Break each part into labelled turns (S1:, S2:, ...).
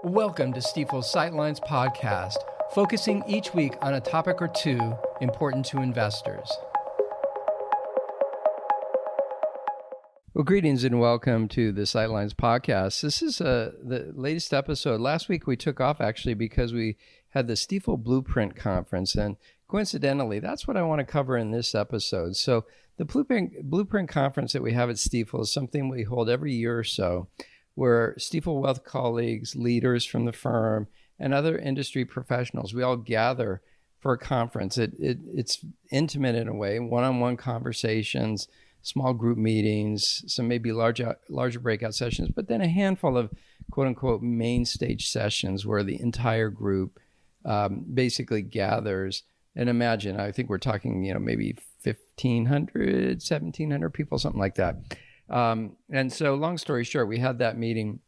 S1: Welcome to Stifel's Sightlines podcast, focusing each week on a topic or two important to investors. Well, greetings and welcome to the Sightlines podcast. This is the latest episode. Last week we took off actually because we had the Stifel Blueprint Conference, and coincidentally, that's what I want to cover in this episode. So the Blueprint Conference that we have at Stifel is something we hold every year or so, where Stifel Wealth colleagues, leaders from the firm, and other industry professionals, we all gather for a conference. It's intimate in a way, one-on-one conversations, small group meetings, some maybe larger breakout sessions, but then a handful of quote-unquote main stage sessions where the entire group basically gathers. And imagine, I think we're talking, maybe 1,500, 1,700 people, something like that. And so long story short, we had that meeting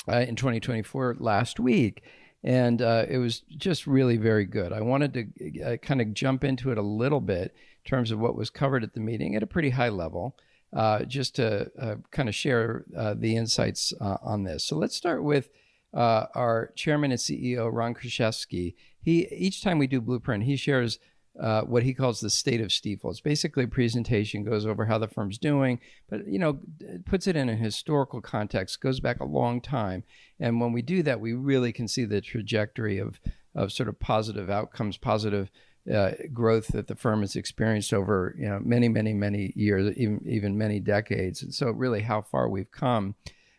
S1: in 2024 last week, and it was just really very good. I wanted to kind of jump into it a little bit in terms of what was covered at the meeting at a pretty high level, just to kind of share the insights on this. So let's start with our chairman and CEO, Ron Kruszewski. Each time we do Blueprint, he shares what he calls the state of Stifel. It's basically a presentation, goes over how the firm's doing, but it puts it in a historical context, goes back a long time. And when we do that, we really can see the trajectory of sort of positive outcomes, positive growth that the firm has experienced over many years, even many decades. And so really how far we've come.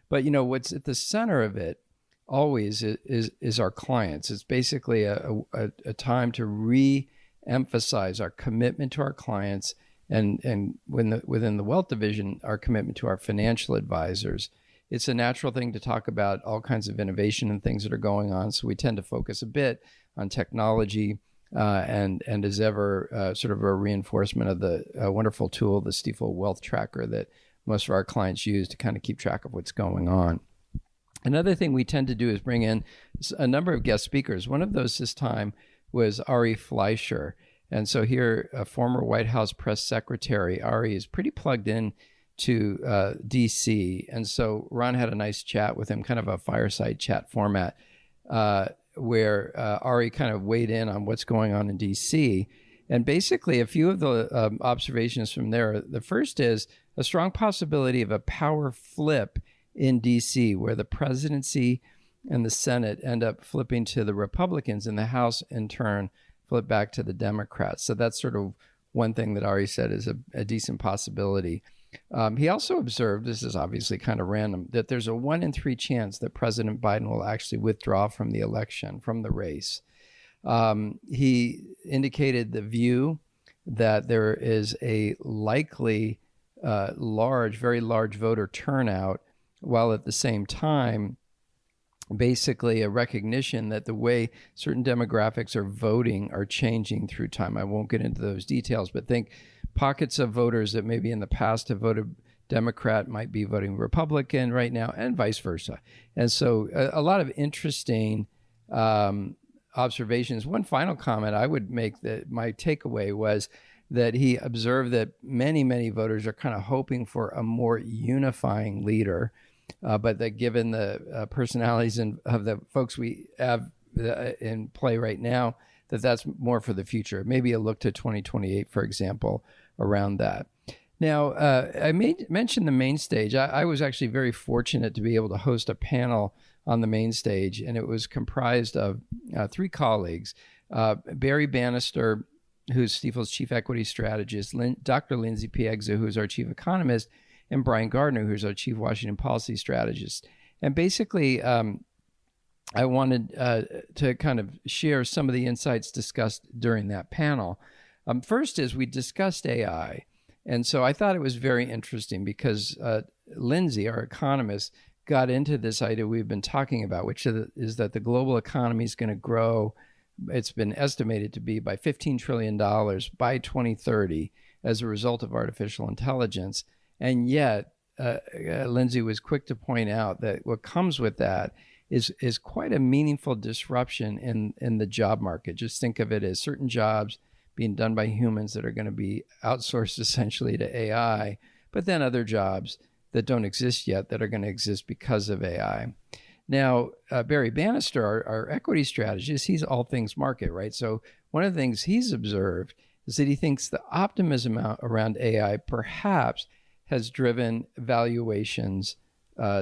S1: But what's at the center of it always is our clients. It's basically a time to re-emphasize our commitment to our clients, and within the wealth division, our commitment to our financial advisors. It's a natural thing to talk about all kinds of innovation and things that are going on. So we tend to focus a bit on technology and as ever, sort of a reinforcement of the wonderful tool, the Stifel Wealth Tracker, that most of our clients use to kind of keep track of what's going on. Another thing we tend to do is bring in a number of guest speakers. One of those this time was Ari Fleischer. And so here, a former White House press secretary, Ari is pretty plugged in to DC. And so Ron had a nice chat with him, kind of a fireside chat format, where Ari kind of weighed in on what's going on in DC. And basically, a few of the observations from there. The first is a strong possibility of a power flip in DC, where the presidency and the Senate end up flipping to the Republicans, and the House in turn flip back to the Democrats. So that's sort of one thing that Ari said is a decent possibility. He also observed, this is obviously kind of random, that there's a 1 in 3 chance that President Biden will actually withdraw from the election, from the race. He indicated the view that there is a likely very large voter turnout, while at the same time, basically a recognition that the way certain demographics are voting are changing through time. I won't get into those details, but think pockets of voters that maybe in the past have voted Democrat might be voting Republican right now, and vice versa. And so a lot of interesting observations. One final comment I would make, that my takeaway was that he observed that many voters are kind of hoping for a more unifying leader, but that given the personalities of the folks we have in play right now, that's more for the future. Maybe a look to 2028, for example, around that. Now, I mentioned the main stage. I was actually very fortunate to be able to host a panel on the main stage, and it was comprised of 3 colleagues. Barry Bannister, who's Stifel's chief equity strategist, Dr. Lindsay Piegza, who's our chief economist, and Brian Gardner, who's our chief Washington policy strategist. And basically, I wanted to kind of share some of the insights discussed during that panel. First is we discussed AI. And so I thought it was very interesting because Lindsay, our economist, got into this idea we've been talking about, which is that the global economy is going to grow. It's been estimated to be by $15 trillion by 2030 as a result of artificial intelligence. And yet, Lindsay was quick to point out that what comes with that is quite a meaningful disruption in the job market. Just think of it as certain jobs being done by humans that are going to be outsourced essentially to AI, but then other jobs that don't exist yet that are going to exist because of AI. Now, Barry Bannister, our equity strategist, he's all things market, right? So one of the things he's observed is that he thinks the optimism around AI perhaps has driven valuations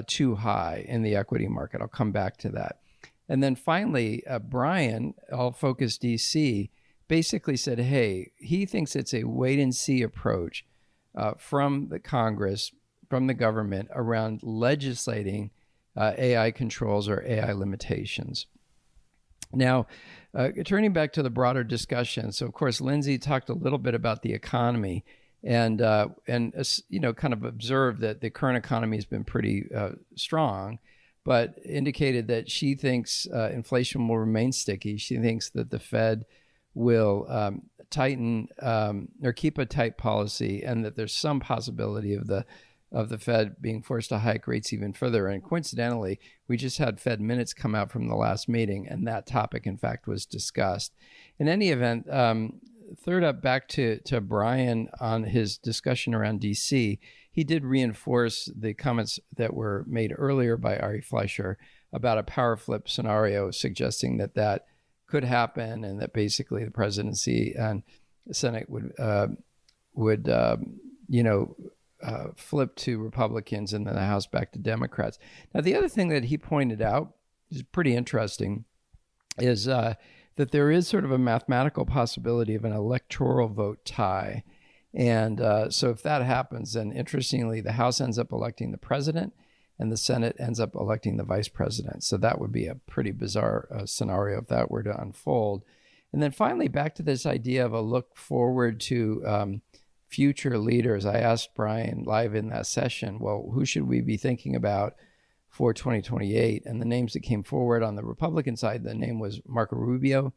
S1: too high in the equity market. I'll come back to that. And then finally, Brian, All Focus DC, basically said, hey, he thinks it's a wait and see approach from the Congress, from the government around legislating AI controls or AI limitations. Now, turning back to the broader discussion, so of course, Lindsay talked a little bit about the economy and kind of observed that the current economy has been pretty strong, but indicated that she thinks inflation will remain sticky. She thinks that the Fed will tighten or keep a tight policy, and that there's some possibility of the Fed being forced to hike rates even further. And coincidentally, we just had Fed minutes come out from the last meeting, and that topic, in fact, was discussed. In any event, third up, back to Brian on his discussion around DC, he did reinforce the comments that were made earlier by Ari Fleischer about a power flip scenario, suggesting that that could happen and that basically the presidency and the Senate would flip to Republicans and then the House back to Democrats. Now, the other thing that he pointed out is pretty interesting is that there is sort of a mathematical possibility of an electoral vote tie. And so if that happens, then interestingly, the House ends up electing the president and the Senate ends up electing the vice president. So that would be a pretty bizarre scenario if that were to unfold. And then finally, back to this idea of a look forward to future leaders. I asked Brian live in that session, well, who should we be thinking about for 2028? And the names that came forward on the Republican side, the name was Marco Rubio.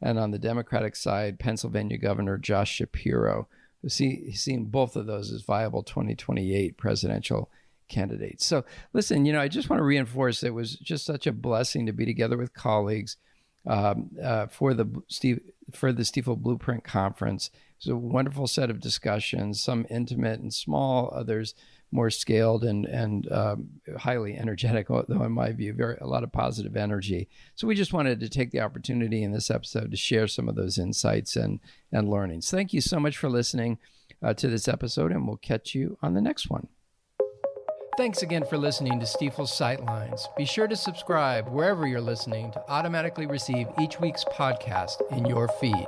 S1: And on the Democratic side, Pennsylvania Governor Josh Shapiro. Seeing both of those as viable 2028 presidential candidates. So listen, I just want to reinforce it was just such a blessing to be together with colleagues for the Stifel Blueprint Conference. It was a wonderful set of discussions, some intimate and small, others more scaled and highly energetic, though in my view, a lot of positive energy. So we just wanted to take the opportunity in this episode to share some of those insights and learnings. Thank you so much for listening to this episode, and we'll catch you on the next one. Thanks again for listening to Stifel's Sightlines. Be sure to subscribe wherever you're listening to automatically receive each week's podcast in your feed.